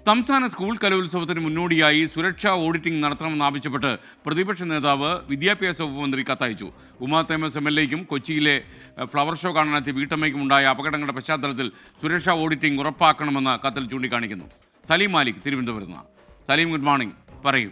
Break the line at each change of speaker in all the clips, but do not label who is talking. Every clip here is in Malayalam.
സംസ്ഥാന സ്കൂൾ കലോത്സവത്തിന് മുന്നോടിയായി സുരക്ഷാ ഓഡിറ്റിംഗ് നടത്തണമെന്നാവശ്യപ്പെട്ട് പ്രതിപക്ഷ നേതാവ് വിദ്യാഭ്യാസ വകുപ്പ് മന്ത്രി കത്തയച്ചു. ഉമാ തോമസ് MLA-യ്ക്കും കൊച്ചിയിലെ ഫ്ലവർ ഷോ കാണാനെത്തിയ വീട്ടമ്മയ്ക്കും ഉണ്ടായ അപകടങ്ങളുടെ പശ്ചാത്തലത്തിൽ സുരക്ഷാ ഓഡിറ്റിംഗ് ഉറപ്പാക്കണമെന്ന് കത്തിൽ ചൂണ്ടിക്കാണിക്കുന്നു. സലീം മാലിക് തിരുവനന്തപുരത്ത് നിന്ന്. Salim, good morning. പറയൂ.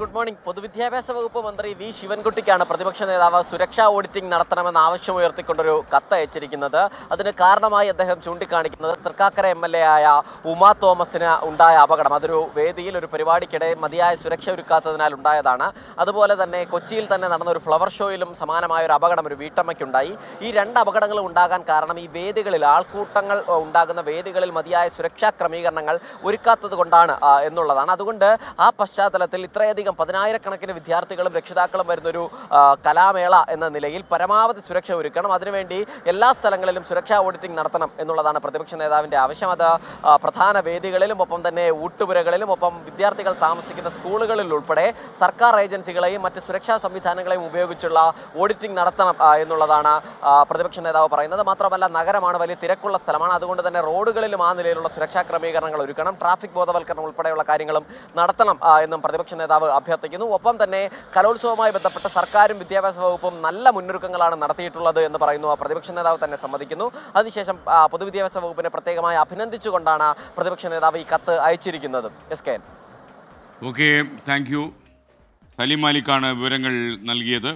Good morning. പൊതുവിദ്യാഭ്യാസ വകുപ്പ് മന്ത്രി വി ശിവൻകുട്ടിക്കാണ് പ്രതിപക്ഷ നേതാവ് സുരക്ഷാ ഓഡിറ്റിംഗ് നടത്തണമെന്ന ആവശ്യം ഉയർത്തിക്കൊണ്ടൊരു കത്ത് അയച്ചിരിക്കുന്നത്. അതിന് കാരണമായി അദ്ദേഹം ചൂണ്ടിക്കാണിക്കുന്നത് തൃക്കാക്കര MLA ആയ ഉമാ തോമസിന് ഉണ്ടായ അപകടം. അതൊരു വേദിയിൽ ഒരു പരിപാടിക്കിടെ മതിയായ സുരക്ഷ ഒരുക്കാത്തതിനാൽ ഉണ്ടായതാണ്. അതുപോലെ തന്നെ കൊച്ചിയിൽ തന്നെ നടന്ന ഒരു ഫ്ലവർ ഷോയിലും സമാനമായ ഒരു അപകടം ഒരു വീട്ടമ്മയ്ക്കുണ്ടായി. ഈ രണ്ട് അപകടങ്ങളും ഉണ്ടാകാൻ കാരണം ഈ വേദികളിൽ, ആൾക്കൂട്ടങ്ങൾ ഉണ്ടാകുന്ന വേദികളിൽ മതിയായ സുരക്ഷാ ക്രമീകരണങ്ങൾ ഒരുക്കാത്തത് കൊണ്ടാണ് എന്നുള്ളതാണ്. അതുകൊണ്ട് ആ പശ്ചാത്തലത്തിൽ ഇത്രയധികം 10,000-കണക്കിന് വിദ്യാർത്ഥികളും രക്ഷിതാക്കളും വരുന്നൊരു കലാമേള എന്ന നിലയിൽ പരമാവധി സുരക്ഷ ഒരുക്കണം. അതിനുവേണ്ടി എല്ലാ സ്ഥലങ്ങളിലും സുരക്ഷാ ഓഡിറ്റിംഗ് നടത്തണം എന്നുള്ളതാണ് പ്രതിപക്ഷ നേതാവിൻ്റെ ആവശ്യം. അത് പ്രധാന വേദികളിലും ഒപ്പം തന്നെ ഊട്ടുപുരകളിലും ഒപ്പം വിദ്യാർത്ഥികൾ താമസിക്കുന്ന സ്കൂളുകളിൽ ഉൾപ്പെടെ സർക്കാർ ഏജൻസികളെയും മറ്റ് സുരക്ഷാ സംവിധാനങ്ങളെയും ഉപയോഗിച്ചുള്ള ഓഡിറ്റിംഗ് നടത്തണം എന്നുള്ളതാണ് പ്രതിപക്ഷ നേതാവ് പറയുന്നത്. മാത്രമല്ല, നഗരമാണ്, വലിയ തിരക്കുള്ള സ്ഥലമാണ്. അതുകൊണ്ട് തന്നെ റോഡുകളിലും ആ നിലയിലുള്ള സുരക്ഷാ ക്രമീകരണങ്ങൾ ഒരുക്കണം. ട്രാഫിക് ബോധവൽക്കരണം ഉൾപ്പെടെയുള്ള കാര്യങ്ങളും നടത്തണം എന്നും പ്രതിപക്ഷ നേതാവ് അഭ്യർത്ഥിക്കുന്നു. ഒപ്പം തന്നെ കലോത്സവവുമായി ബന്ധപ്പെട്ട് സർക്കാരും വിദ്യാഭ്യാസ വകുപ്പും നല്ല മുന്നൊരുക്കങ്ങളാണ് നടത്തിയിട്ടുള്ളത് എന്ന് പറയുന്നു പ്രതിപക്ഷ നേതാവ് തന്നെ സമ്മതിക്കുന്നു. അതിനുശേഷം പൊതുവിദ്യാഭ്യാസ വകുപ്പിനെ പ്രത്യേകമായി അഭിനന്ദിച്ചുകൊണ്ടാണ് പ്രതിപക്ഷ നേതാവ് ഈ കത്ത് അയച്ചിരിക്കുന്നത്.
Okay, thank you. സലീം മാലിക്കാണ് വിവരങ്ങൾ നൽകിയത്.